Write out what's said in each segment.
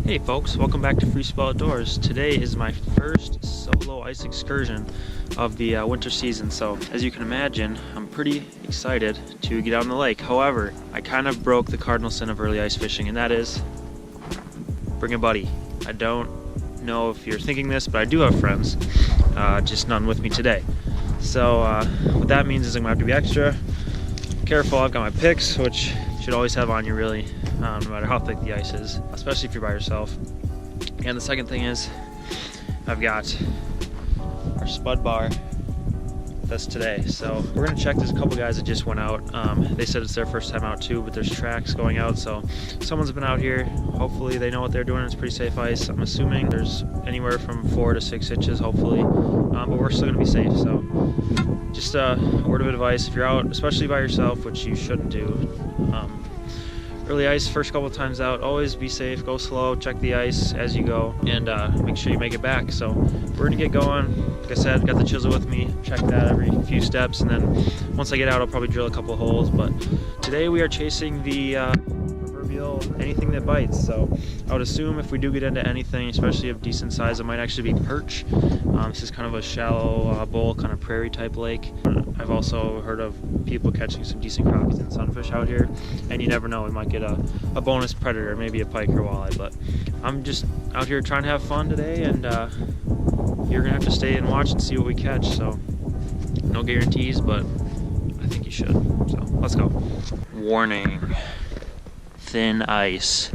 Hey folks, welcome back to Freestyle Outdoors. Today is my first solo ice excursion of the winter season, so as you can imagine, I'm pretty excited to get out on the lake. However, I kind of broke the cardinal sin of early ice fishing, and that is bring a buddy. I don't know if you're thinking this, but I do have friends, just none with me today. So what that means is I'm going to have to be extra careful. I've got my picks, which you should always have on you really, no matter how thick the ice is, especially if you're by yourself. And the second thing is I've got our spud bar with us today. So we're gonna check. There's a couple guys that just went out. They said it's their first time out too, but there's tracks going out, so someone's been out here. Hopefully they know what they're doing. It's pretty safe ice. I'm assuming there's anywhere from 4 to 6 inches hopefully, but we're still gonna be safe. So just a word of advice, if you're out, especially by yourself, which you shouldn't do, early ice, first couple times out, always be safe, go slow, check the ice as you go, and make sure you make it back. So we're gonna get going. Like I said, got the chisel with me, check that every few steps, and then once I get out, I'll probably drill a couple holes. But today we are chasing the proverbial anything that bites. So I would assume if we do get into anything, especially of decent size, it might actually be perch. This is kind of a shallow bowl, kind of prairie type lake. I've also heard of people catching some decent crappies and sunfish out here, and you never know, we might get a bonus predator, maybe a pike or walleye. But I'm just out here trying to have fun today, and you're gonna have to stay and watch and see what we catch. So no guarantees, but I think you should. So let's go. Warning, thin ice.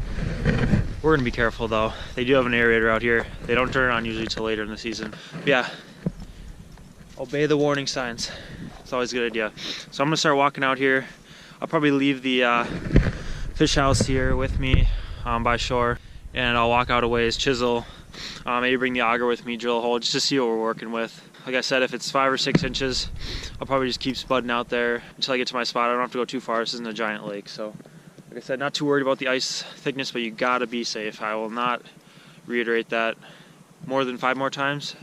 We're gonna be careful though. They do have an aerator out here. They don't turn it on usually till later in the season. But yeah, obey the warning signs. It's always a good idea. So I'm gonna start walking out here. I'll probably leave the fish house here with me by shore, and I'll walk out a ways, chisel, maybe bring the auger with me, drill a hole just to see what we're working with. Like I said, if it's 5 or 6 inches, I'll probably just keep spudding out there until I get to my spot. I don't have to go too far. This isn't a giant lake, so like I said, not too worried about the ice thickness, but you gotta be safe. I will not reiterate that more than 5 more times,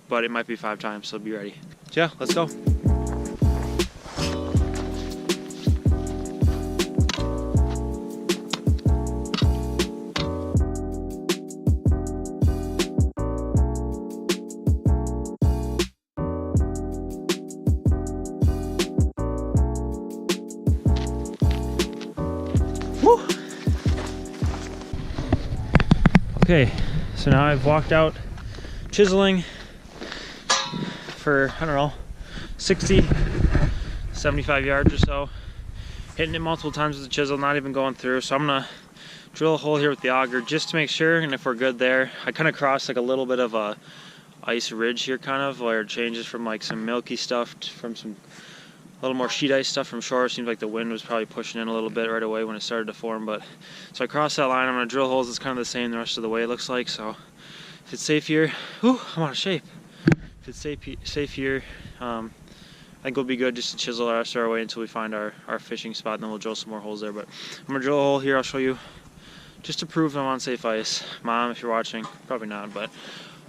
but it might be 5 times, so be ready. So yeah, let's go. Woo. Okay, so now I've walked out chiseling for, I don't know, 60, 75 yards or so, hitting it multiple times with the chisel, not even going through. So I'm gonna drill a hole here with the auger just to make sure, and if we're good there. I kind of crossed like a little bit of a ice ridge here, kind of where it changes from like some milky stuff from some a little more sheet ice stuff from shore. Seems like the wind was probably pushing in a little bit right away when it started to form. But so I crossed that line. I'm gonna drill holes. It's kind of the same the rest of the way, it looks like. So if it's safe here, whew, I'm out of shape. If it's safe here, I think we'll be good just to chisel the rest of our way until we find our fishing spot, and then we'll drill some more holes there. But I'm gonna drill a hole here. I'll show you just to prove I'm on safe ice. Mom, if you're watching, probably not, but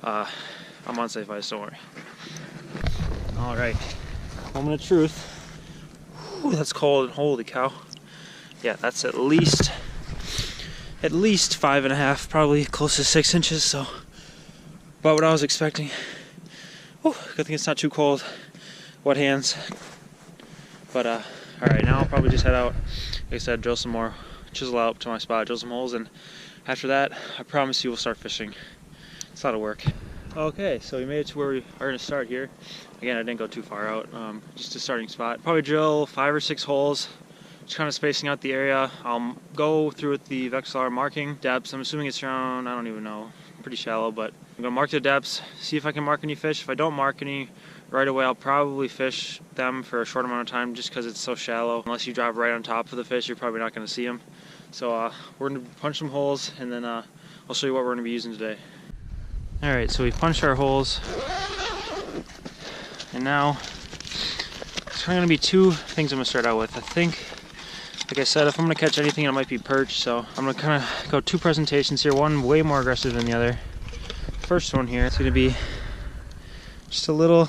I'm on safe ice, don't worry. All right, moment of truth. Ooh, that's cold, holy cow. Yeah, that's at least 5.5, probably close to 6 inches, so about what I was expecting. Ooh, good thing it's not too cold. Wet hands. But all right, now I'll probably just head out, like I said, drill some more, chisel out to my spot, drill some holes, and after that, I promise you we'll start fishing. It's a lot of work. Okay, so we made it to where we are gonna start here. Again, I didn't go too far out, just a starting spot. Probably drill 5 or 6 holes, just kind of spacing out the area. I'll go through with the Vexillar marking depths. I'm assuming it's around, I don't even know, pretty shallow, but I'm gonna mark the depths, see if I can mark any fish. If I don't mark any right away, I'll probably fish them for a short amount of time just because it's so shallow. Unless you drive right on top of the fish, you're probably not gonna see them. So we're gonna punch some holes, and then I'll show you what we're gonna be using today. All right, so we punched our holes, and now there's going to be 2 things I'm going to start out with. I think, like I said, if I'm going to catch anything, it might be perch, so I'm going to kind of go 2 presentations here, one way more aggressive than the other. First one here, it's going to be just a little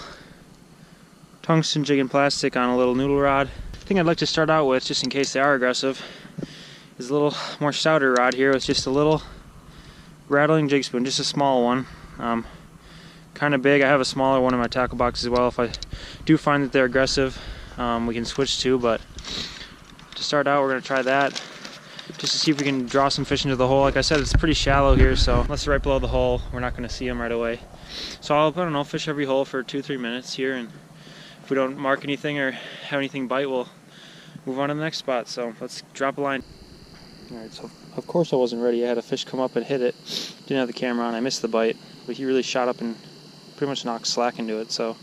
tungsten jig and plastic on a little noodle rod. The thing I'd like to start out with, just in case they are aggressive, is a little more stouter rod here with just a little rattling jig spoon, just a small one. Kind of big. I have a smaller one in my tackle box as well. If I do find that they're aggressive, we can switch to, but to start out we're going to try that just to see if we can draw some fish into the hole. Like I said, it's pretty shallow here, so unless they're right below the hole, we're not going to see them right away. So I don't know, fish every hole for 2-3 minutes here, and if we don't mark anything or have anything bite, we'll move on to the next spot. So let's drop a line. Alright, so of course I wasn't ready. I had a fish come up and hit it. Didn't have the camera on. I missed the bite, but he really shot up and pretty much knocked slack into it. So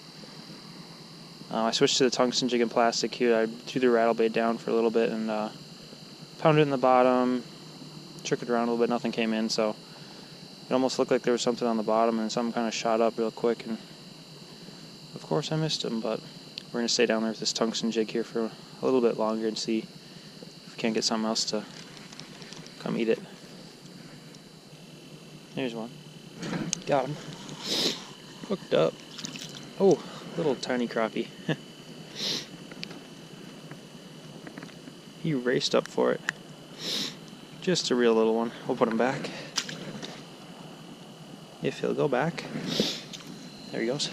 I switched to the tungsten jig and plastic here. I threw the rattle bait down for a little bit and pounded it in the bottom, shook it around a little bit. Nothing came in, so it almost looked like there was something on the bottom, and something kind of shot up real quick, and of course I missed him. But we're going to stay down there with this tungsten jig here for a little bit longer and see if we can't get something else to come eat it. There's one. Got him. Hooked up. Oh, little tiny crappie. He raced up for it. Just a real little one. We'll put him back. If he'll go back. There he goes.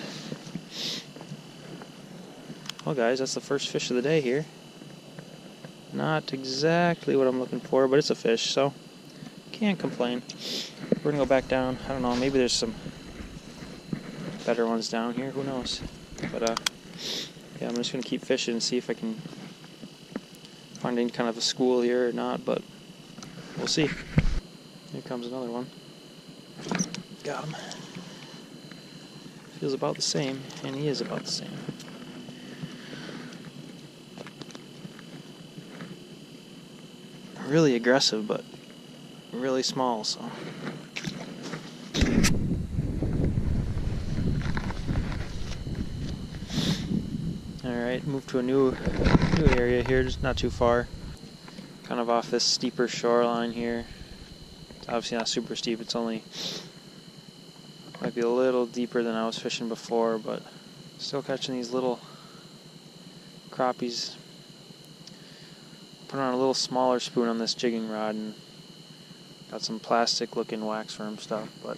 Well guys, that's the first fish of the day here. Not exactly what I'm looking for, but it's a fish, so can't complain. We're gonna go back down. I don't know, maybe there's some better ones down here, who knows. But yeah, I'm just gonna keep fishing and see if I can find any kind of a school here or not, but we'll see. Here comes another one. Got him. Feels about the same, and he is about the same. Really aggressive, but really small, so. Alright, move to a new area here, just not too far. Kind of off this steeper shoreline here. It's obviously not super steep, it's only, might be a little deeper than I was fishing before, but still catching these little crappies. Put on a little smaller spoon on this jigging rod and got some plastic looking waxworm stuff, but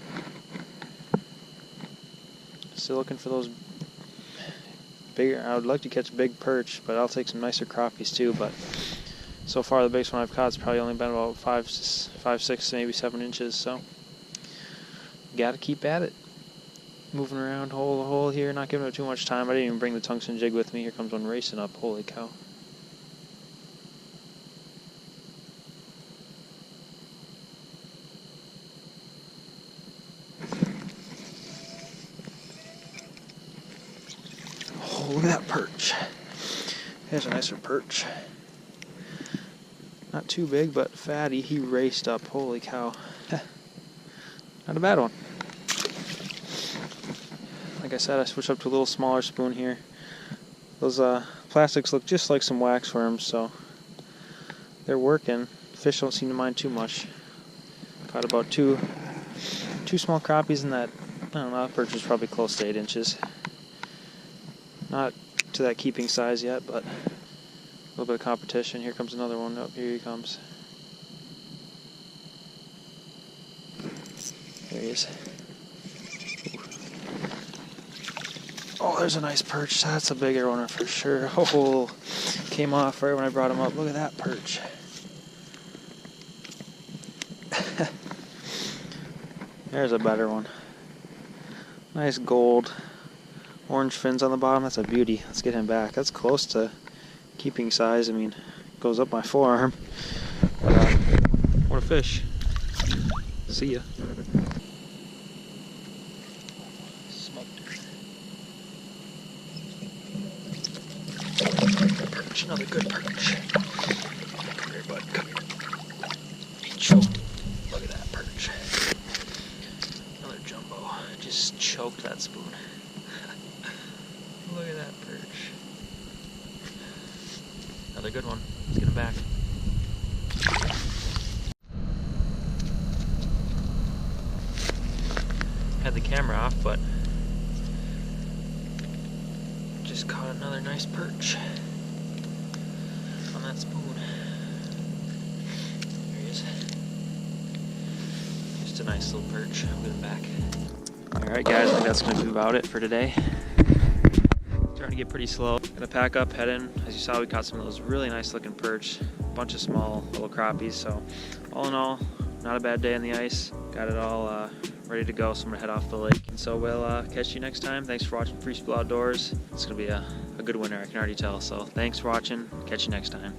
still looking for those bigger. I would like to catch big perch, but I'll take some nicer crappies too. But so far the biggest one I've caught has probably only been about 5, 6, maybe 7 inches, so gotta keep at it. Moving around hole to hole here, not giving it too much time. I didn't even bring the tungsten jig with me. Here comes one racing up, holy cow. Look at that perch. There's a nicer perch. Not too big, but fatty. He raced up. Holy cow. Not a bad one. Like I said, I switched up to a little smaller spoon here. Those plastics look just like some waxworms, so they're working. Fish don't seem to mind too much. Caught about two small crappies in that. I don't know, that perch was probably close to 8 inches. Not to that keeping size yet, but a little bit of competition. Here comes another one. Oh, here he comes. There he is. Oh, there's a nice perch. That's a bigger one for sure. Oh, came off right when I brought him up. Look at that perch. There's a better one. Nice gold. Orange fins on the bottom. That's a beauty. Let's get him back. That's close to keeping size. I mean, goes up my forearm. What a fish. See ya. Smoked her. Perch. Another good perch. Come here, bud. Come here. He choked. Look at that perch. Another jumbo. Just choked that spoon. Look at that perch. Another good one. Let's get him back. Had the camera off, but just caught another nice perch on that spoon. There he is. Just a nice little perch. I'll get him back. Alright guys, I think that's going to be about it for today. Starting to get pretty slow. Gonna pack up, head in. As you saw, we caught some of those really nice looking perch. A bunch of small little crappies. So all in all, not a bad day on the ice. Got it all ready to go, so I'm gonna head off the lake. And so we'll catch you next time. Thanks for watching Free Spool Outdoors. It's gonna be a good winter, I can already tell. So thanks for watching. Catch you next time.